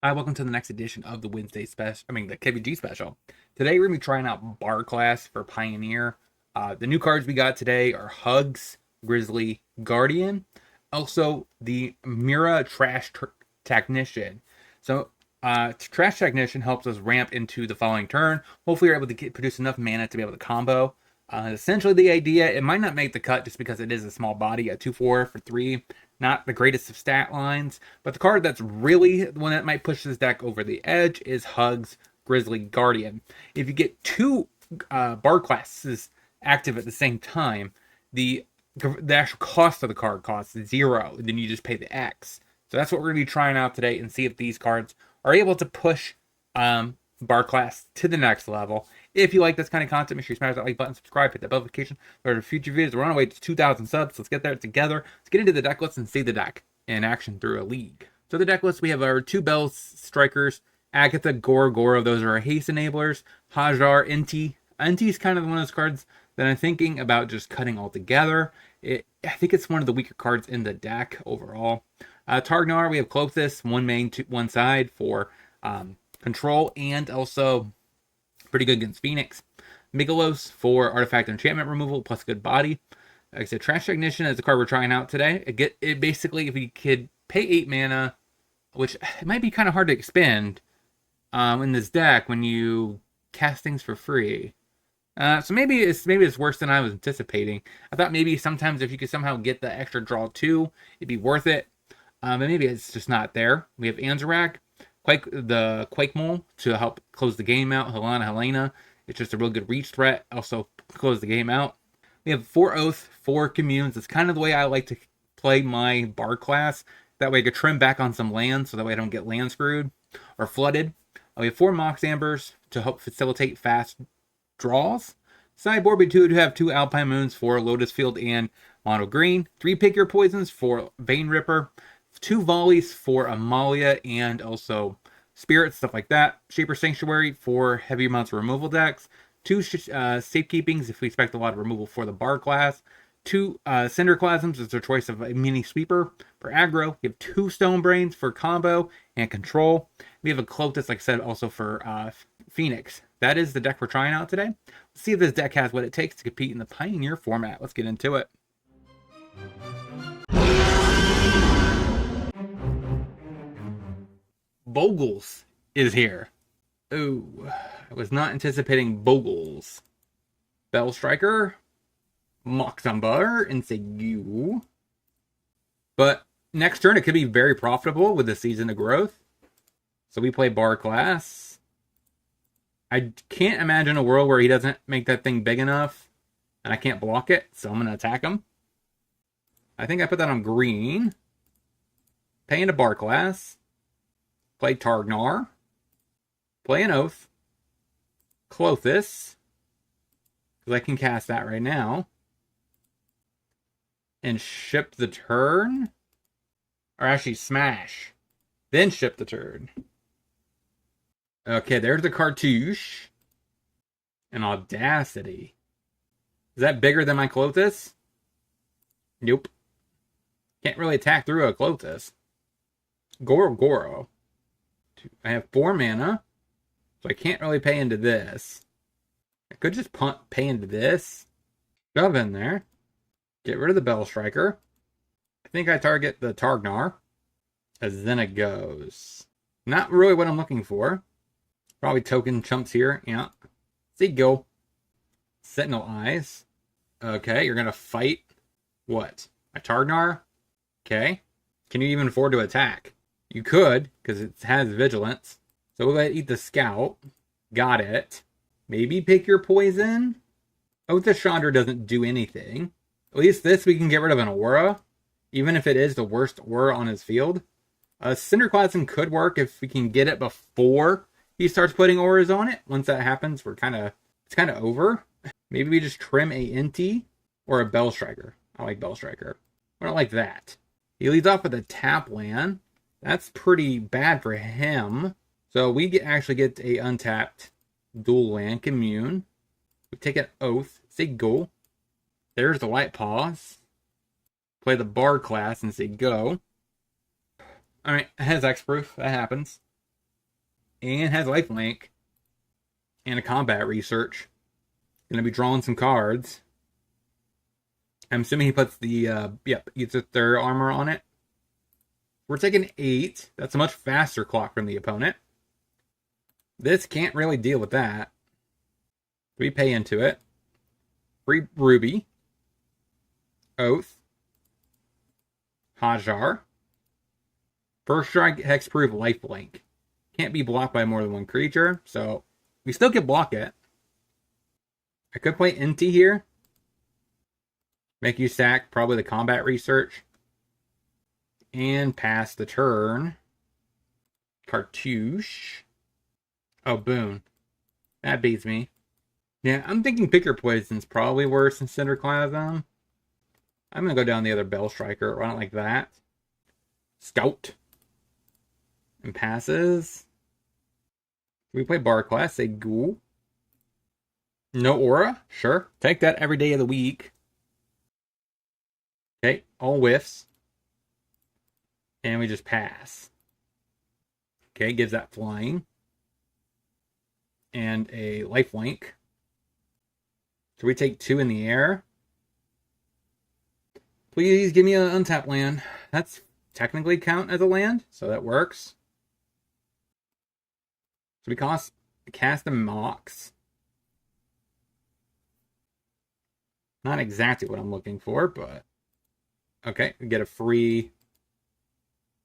Hi, welcome to the next edition of the Wednesday special. The KebbieG special. Today we're gonna be trying out Bar Class for Pioneer. The new cards we got today are Hugs, Grizzly, Guardian, also the Mira Technician. So, Trash Technician helps us ramp into the following turn. Hopefully, you're able to produce enough mana to be able to combo. Essentially, the idea, it might not make the cut just because it is a small body at 2/4 for 3. Not the greatest of stat lines, but the card that's really the one that might push this deck over the edge is Hugs Grizzly Guardian. If you get two bar classes active at the same time, the actual cost of the card costs 0, and then you just pay the X. So that's what we're going to be trying out today and see if these cards are able to push bar class to the next level. If you like this kind of content, make sure you smash that like button, subscribe, hit that bell notification for future videos. We're on our way to 2,000 subs. Let's get there together. Let's get into the deck list and see the deck in action through a league. So the deck list, we have our 2 Bell Strikers, Agatha, Goro. Those are our haste enablers. Hajar, Inti. Inti is kind of one of those cards that I'm thinking about just cutting altogether. I think it's one of the weaker cards in the deck overall. Targnar, we have Klothys, one main, one side for control, and also pretty good against Phoenix. Migalos for artifact enchantment removal plus good body. Like I said, Trash Technician is the card we're trying out today. It basically, if you could pay 8 mana, which it might be kind of hard to expend in this deck when you cast things for free. So maybe it's worse than I was anticipating. I thought maybe sometimes if you could somehow get the extra draw 2, it'd be worth it. But maybe it's just not there. We have Anzarak, the Quake Mole to help close the game out. Helena. It's just a real good reach threat. Also close the game out. We have 4 Oath, 4 Communes. It's kind of the way I like to play my bar class. That way I could trim back on some land so that way I don't get land screwed or flooded. We have 4 Mox Ambers to help facilitate fast draws. Sideboard, we do have 2 Alpine Moons for Lotus Field and Mono Green. 3 Pick Your Poisons for Vein Ripper. 2 Volleys for Amalia and also Spirit, stuff like that. Shaper Sanctuary for heavy amounts of removal decks. 2 Safekeepings if we expect a lot of removal for the bar class. 2 Cinderclasms is their choice of a mini sweeper for aggro. We have 2 Stone Brains for combo and control. We have a Klothys, like I said, also for Phoenix. That is the deck we're trying out today. Let's see if this deck has what it takes to compete in the Pioneer format. Let's get into it. Bogles is here. Oh, I was not anticipating Bogles. Bell Striker, Moxambar, and Segu. But next turn, it could be very profitable with the Season of Growth. So we play Bar Class. I can't imagine a world where he doesn't make that thing big enough, and I can't block it, so I'm going to attack him. I think I put that on green. Pay into Bar Class. Play Targnar. Play an Oath. Klothys. Because I can cast that right now. And ship the turn. Or actually smash. Then ship the turn. Okay, there's the Cartouche. And Audacity. Is that bigger than my Klothys? Nope. Can't really attack through a Klothys. Goro. I have 4 mana, so I can't really pay into this. I could just pay into this. Shove in there. Get rid of the Bell Striker. I think I target the Targnar. As then it goes. Not really what I'm looking for. Probably token chumps here. Yeah. See, go. Sentinel Eyes. Okay, you're going to fight what? A Targnar? Okay. Can you even afford to attack? You could, because it has Vigilance. So we'll let it eat the Scout. Got it. Maybe pick your poison. Oath of Chandra doesn't do anything. At least this we can get rid of an aura. Even if it is the worst aura on his field. Cinderclasm could work if we can get it before he starts putting auras on it. Once that happens, it's kind of over. Maybe we just trim a Inti or a Bell Striker. I like Bell Striker. I don't like that. He leads off with a tap land. That's pretty bad for him. So we actually get a untapped dual land commune. We take an Oath. Say go. There's the White Paws. Play the Bar class and say go. Alright, it has X-Proof. That happens. and has lifelink and a combat research. Gonna be drawing some cards. I'm assuming he puts the gets a third armor on it. We're taking 8. That's a much faster clock from the opponent. This can't really deal with that. We pay into it. Free Ruby. Oath. Hajar. First strike, hexproof, lifelink. Can't be blocked by more than one creature, so we still can block it. I could play Inti here. Make you sack probably the combat research. And pass the turn. Cartouche. Oh, Boon. That beats me. Yeah, I'm thinking Picker Poison's probably worse than Cinderclasm. I'm going to go down the other Bell Striker. Run it like that. Scout. And passes. We play Bar Class. Say Ghoul. No Aura? Sure. Take that every day of the week. Okay, all whiffs. And we just pass. Okay, gives that flying. And a lifelink. So we take 2 in the air. Please give me an untapped land. That's technically count as a land, so that works. So we cast the Mox. Not exactly what I'm looking for, but okay, we get a free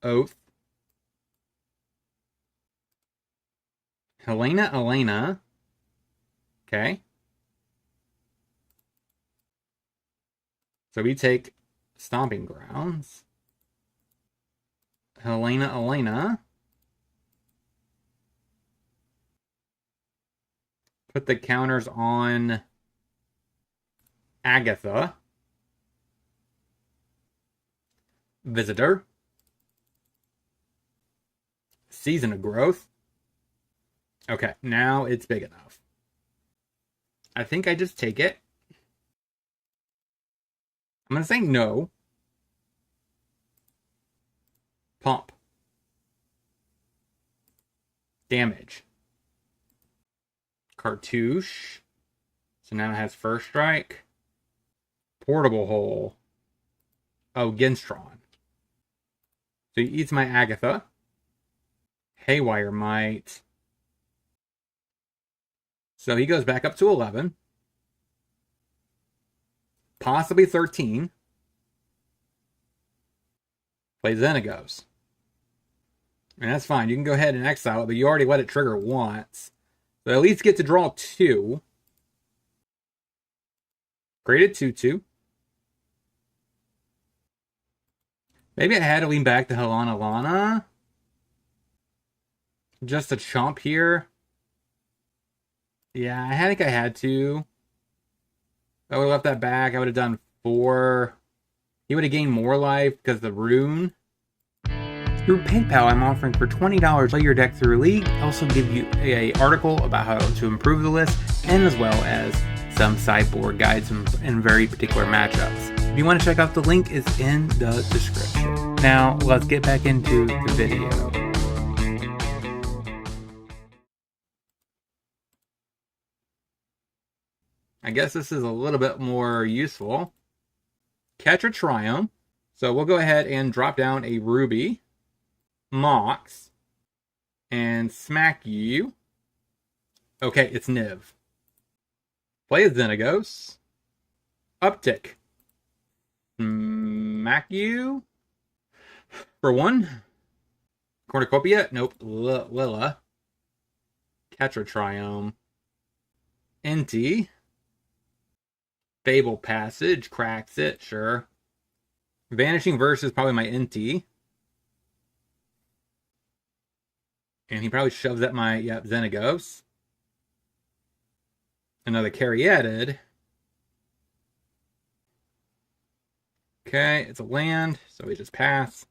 Oath. Elena. Okay. So we take Stomping Grounds. Elena. Put the counters on Agatha. Visitor. Season of Growth. Okay, now it's big enough. I think I just take it. I'm going to say no. Pump. Damage. Cartouche. So now it has first strike. Portable Hole. Oh, Genstron. So he eats my Agatha. Haywire Might. So he goes back up to 11. Possibly 13. Play Xenagos. And that's fine. You can go ahead and exile it, but you already let it trigger once. So at least get to draw 2. Created 2/2. Maybe I had to lean back to Helana Lana. Just a chomp here. Yeah, I think I had to. I would have left that back. I would have done 4. He would have gained more life because of the rune. Through PayPal, I'm offering for $20 play your deck through League. I also give you an article about how to improve the list, and as well as some sideboard guides in very particular matchups. If you want to check out the link, it's in the description. Now, let's get back into the video. I guess this is a little bit more useful. Catch a Triumph. So we'll go ahead and drop down a Ruby. Mox. And smack you. Okay, it's Niv. Play a Xenagos. Uptick. Smack you. For 1. Cornucopia. Nope. Lilla. Catch a Triumph. Inti. Fable Passage. Cracks it, sure. Vanishing Verse is probably my Inti. And he probably shoves at my, Xenagos. Another Caryatid. Okay, it's a land, so we just pass.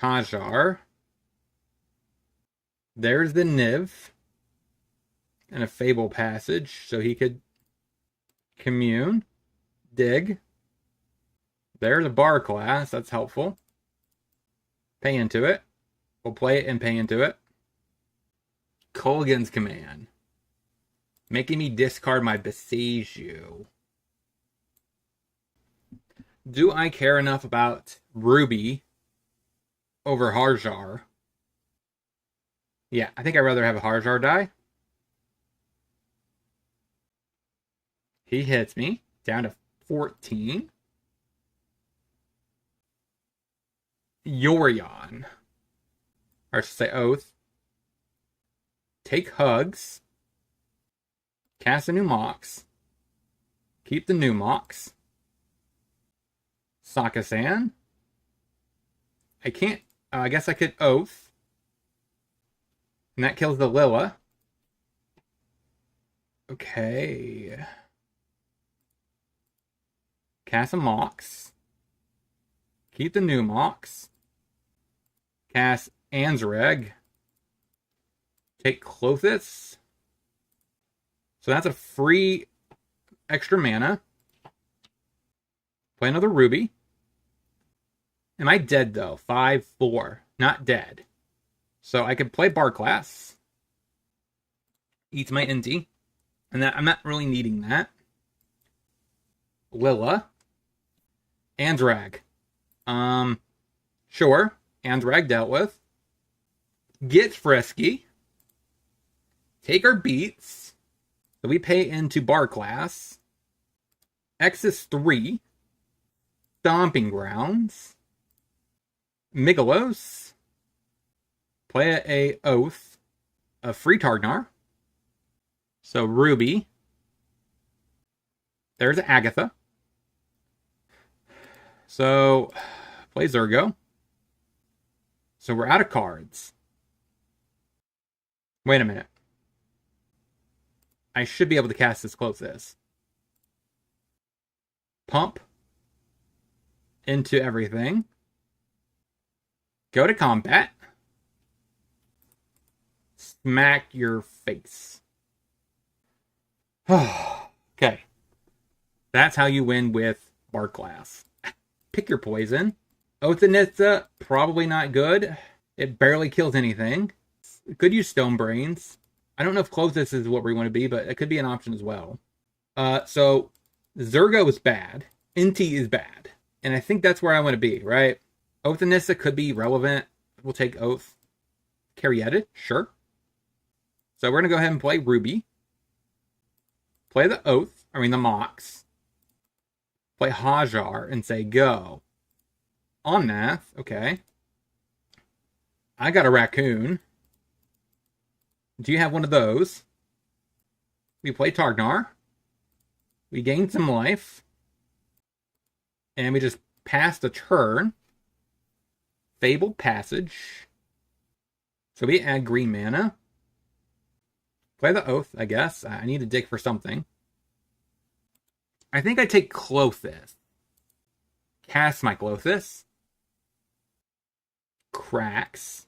Hajar. There's the Niv. And a Fable Passage, so he could commune. Dig. There's a Bar Class, that's helpful. Pay into it. We'll play it and pay into it. Colgan's Command. Making me discard my Besiege You. Do I care enough about Ruby over Harjar? Yeah, I think I'd rather have a Harjar die. He hits me down to 14. Yorion. Or I should say Oath. Take Hugs. Cast a new Mox. Keep the new Mox. Sakasan. I can't. I guess I could Oath. And that kills the Lilla. Okay. Cast a Mox. Keep the new Mox. Cast Anzreg. Take Clothis. So that's a free extra mana. Play another Ruby. Am I dead though? 5/4. Not dead. So I could play Bar Class. Eats my NT. And that I'm not really needing that. Lilla. Andrag. Sure. Andrag dealt with. Get frisky. Take our beats. So we pay into Bar Class. X is 3. Stomping Grounds. Migalos. Play a Oath. A free Targnar. So Ruby. There's Agatha. So play Zergo. So we're out of cards. Wait a minute. I should be able to cast this Clothis. Pump into everything. Go to combat. Smack your face. Okay. That's how you win with Bar Class. Pick your poison. Othanitha, probably not good. It barely kills anything. Could use Stone Brains. I don't know if Clothis is what we want to be, but it could be an option as well. So Zergo is bad. Inti is bad. And I think that's where I want to be, right? Othanissa could be relevant. We'll take Oath. Caryatid, sure. So we're going to go ahead and play Ruby. Play the Oath. I mean the Mox. Play Hajar and say go. Omnath, okay. I got a Raccoon. Do you have one of those? We play Targnar. We gain some life. And we just pass the turn. Fabled Passage. So we add green mana. Play the Oath, I guess. I need to dig for something. I think I take Clothis. Cast my Clothis. Cracks.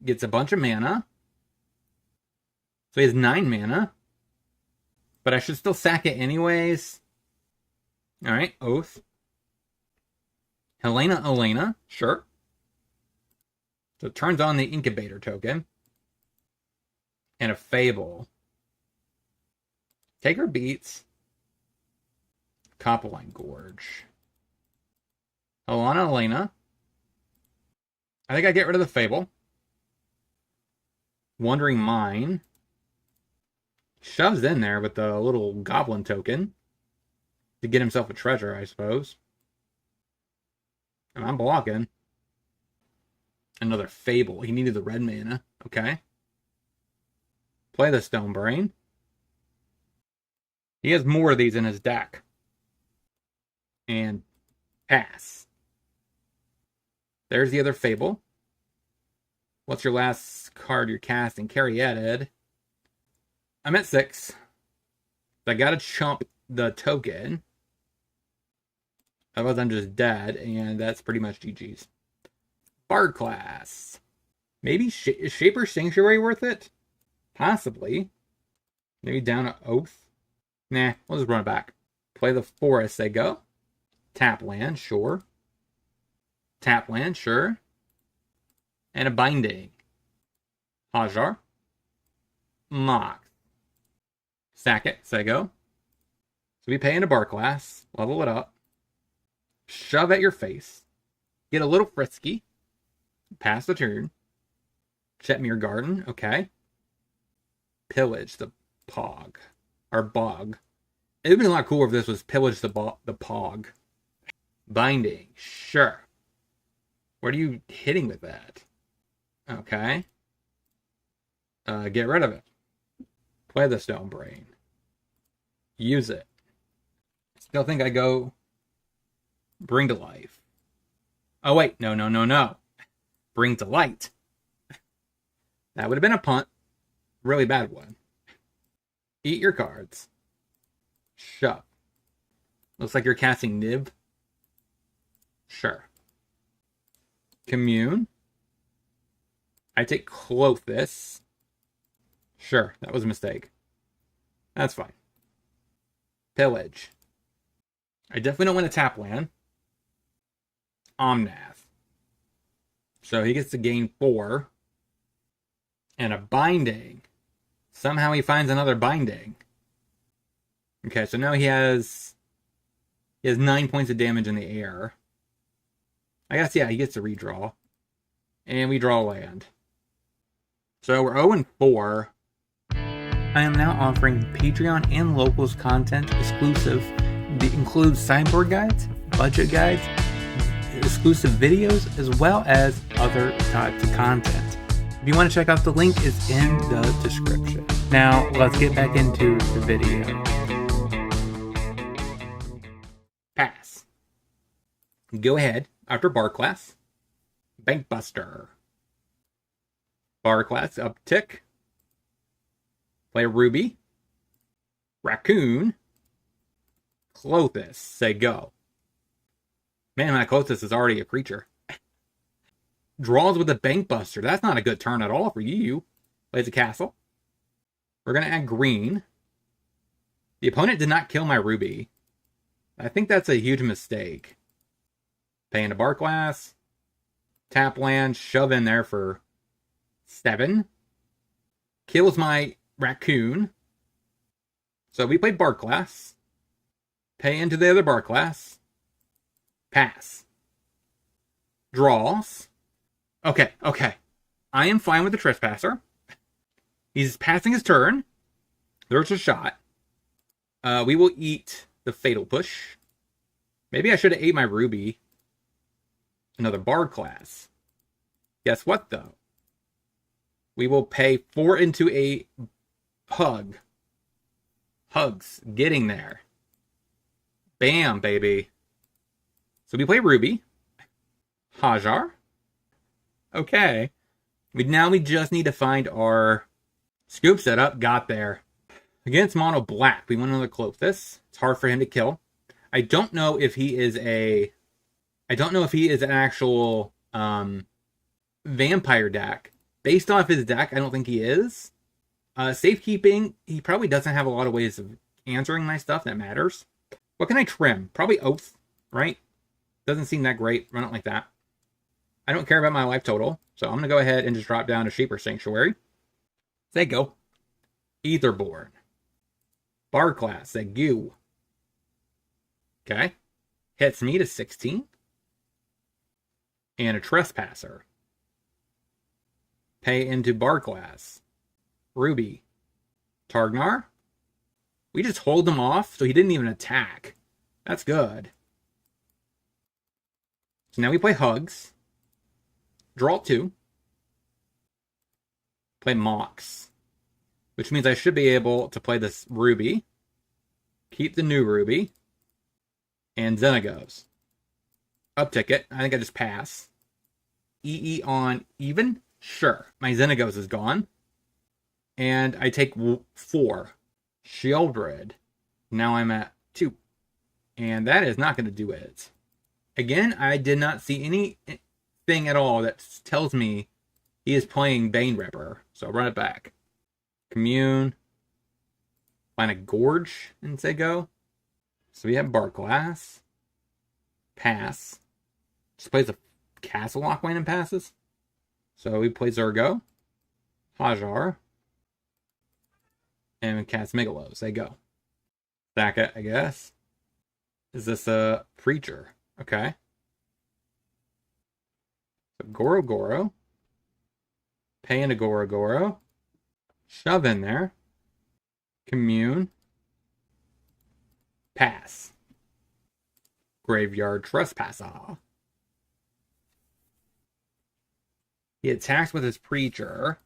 Gets a bunch of mana. So he has 9 mana. But I should still sack it anyways. Alright, Oath. Elena, sure. So it turns on the Incubator token. And a Fable. Take her beats. Copperline Gorge. Elena. I think I get rid of the Fable. Wandering Mine. Shoves in there with the little Goblin token. To get himself a treasure, I suppose. And I'm blocking. Another Fable. He needed the red mana. Okay. Play the Stone Brain. He has more of these in his deck. And pass. There's the other Fable. What's your last card you're casting? Caryatid. I'm at 6. I gotta chump the token. Otherwise I'm just dead, and that's pretty much GG's. Bard class. Maybe is Shaper Sanctuary worth it? Possibly. Maybe down to Oath. Nah, we'll just run it back. Play the Forest, they go. Tap land, sure. Tap land, sure. and a binding. Hajar. Mox. Sack it. Sego. So we pay into bar class. Level it up. Shove at your face. Get a little frisky. Pass the turn. Chetmere Garden. Okay. Pillage the Pog. Or Bog. It would be a lot cooler if this was Pillage the Pog. Binding. Sure. What are you hitting with that? Okay. Get rid of it. Play the Stone Brain. Use it. Still think I go Bring to Life. Oh, wait. No. Bring to Light. That would have been a punt. Really bad one. Eat your cards. Shove. Looks like you're casting Nib. Sure. Commune. I take Clothis. Sure, that was a mistake. That's fine. Pillage. I definitely don't want to tap land. Omnath. So he gets to gain 4. And a binding. Somehow he finds another binding. Okay, so now he has 9 points of damage in the air. I guess, yeah, he gets to redraw. And we draw land. So we're 0-4. I am now offering Patreon and Locals content exclusive. It includes sideboard guides, budget guides, exclusive videos, as well as other types of content. If you want to check out the link, it's in the description. Now, let's get back into the video. Pass. Go ahead, after bar class. Bankbuster. Bar class, uptick. Play Ruby. Raccoon. Clothis. Say go. Man, my Clothis is already a creature. Draws with a Bankbuster. That's not a good turn at all for you. Plays a castle. We're going to add green. The opponent did not kill my Ruby. I think that's a huge mistake. Pay into bar class. Tap land. Shove in there for 7. Kills my Raccoon. So we played bar class. Pay into the other bar class. Pass. Draws. Okay. I am fine with the Trespasser. He's passing his turn. There's a shot. We will eat the Fatal Push. Maybe I should have ate my Ruby. Another Bard class. Guess what, though? We will pay 4 into a Hug. Hugs. Getting there. Bam, baby. So we play Ruby. Hajar. Okay. Now we just need to find our scoop setup. Got there. Against mono black, we want another Clothis. It's hard for him to kill. I don't know if he is an actual vampire deck. Based off his deck, I don't think he is. Safekeeping, he probably doesn't have a lot of ways of answering my stuff that matters. What can I trim? Probably Oath, right? Doesn't seem that great. Run it like that. I don't care about my life total, so I'm going to go ahead and just drop down to Sheeper Sanctuary. Say go. Etherborn. Bar class. Say goo. Okay. Hits me to 16. And a Trespasser. Pay into bar class. Ruby. Targnar. We just hold him off, so he didn't even attack. That's good. So now we play Hugs. Draw 2. Play Mox. Which means I should be able to play this Ruby. Keep the new Ruby. And Xenagos. Uptick it. I think I just pass. EE on even? Sure. My Xenagos is gone. And I take 4. Shieldred. Now I'm at 2. And that is not going to do it. Again, I did not see anything at all that tells me he is playing Bane Ripper. So I'll run it back. Commune. Find a Gorge and say go. So we have Bar Glass. Pass. Just plays a Castle Lockwine and passes. So we play Zurgo, Hajar, and we cast Megalos. They go. Stack it, I guess. Is this a Preacher? Okay. So Goro Goro. Pay into Goro Goro. Shove in there. Commune. Pass. Graveyard Trespasser. He attacks with his Preacher.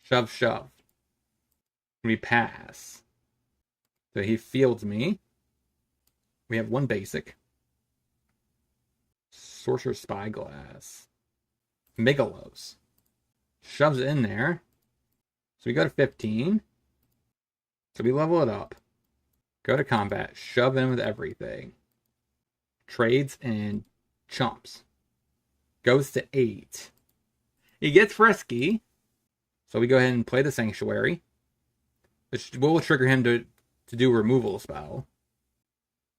Shove, shove. We pass. So he fields me. We have one basic. Sorcerer Spyglass. Megalos. Shoves it in there. So we go to 15. So we level it up. Go to combat. Shove in with everything. Trades and chumps. Goes to 8. He gets frisky. So we go ahead and play the Sanctuary, which will trigger him to do a removal spell.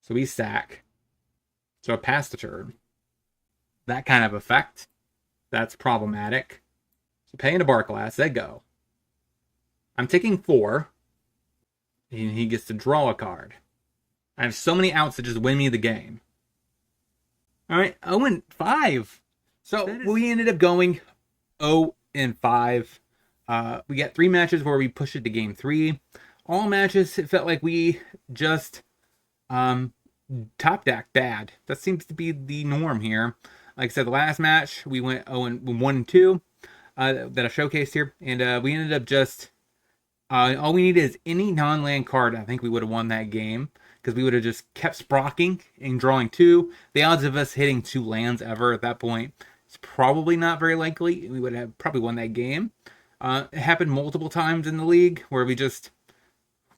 So we sack. So pass the turn. That kind of effect. That's problematic. So pay into Barclass. They go. I'm taking 4. And he gets to draw a card. I have so many outs that just win me the game. Alright, 0-5. So we ended up going 0-5. We got 3 matches where we pushed it to game 3. All matches, it felt like we just top deck bad. That seems to be the norm here. Like I said, the last match, we went 1-2 that I showcased here. And we ended up just... all we needed is any non-land card. I think we would have won that game because we would have just kept sprocking and drawing 2. The odds of us hitting 2 lands ever at that point is probably not very likely. We would have probably won that game. It happened multiple times in the league where we just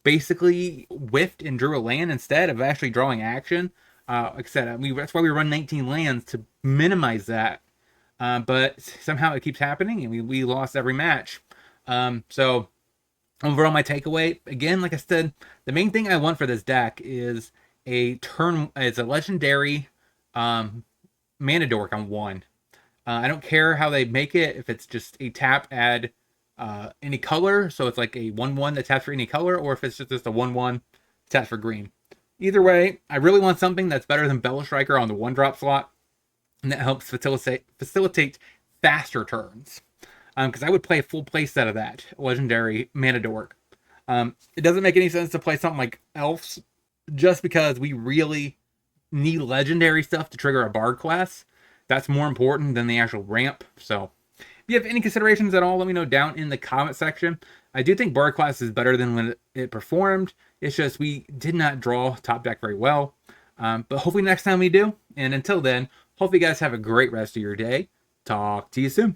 basically whiffed and drew a land instead of actually drawing action. Like I said, that's why we run 19 lands to minimize that. But somehow it keeps happening and we lost every match. So... overall, my takeaway, again, like I said, the main thing I want for this deck is it's a legendary mana dork on 1. I don't care how they make it, if it's just a tap, add any color, so it's like a 1-1 that taps for any color, or if it's just a 1-1 taps for green. Either way, I really want something that's better than Bell Striker on the 1-drop slot, and that helps facilitate faster turns. Because I would play a full play set of that legendary mana dork. It doesn't make any sense to play something like Elves just because we really need legendary stuff to trigger a Bard class. That's more important than the actual ramp. So if you have any considerations at all, let me know down in the comment section. I do think Bard class is better than when it performed. It's just we did not draw top deck very well. But hopefully next time we do. And until then, hopefully you guys have a great rest of your day. Talk to you soon.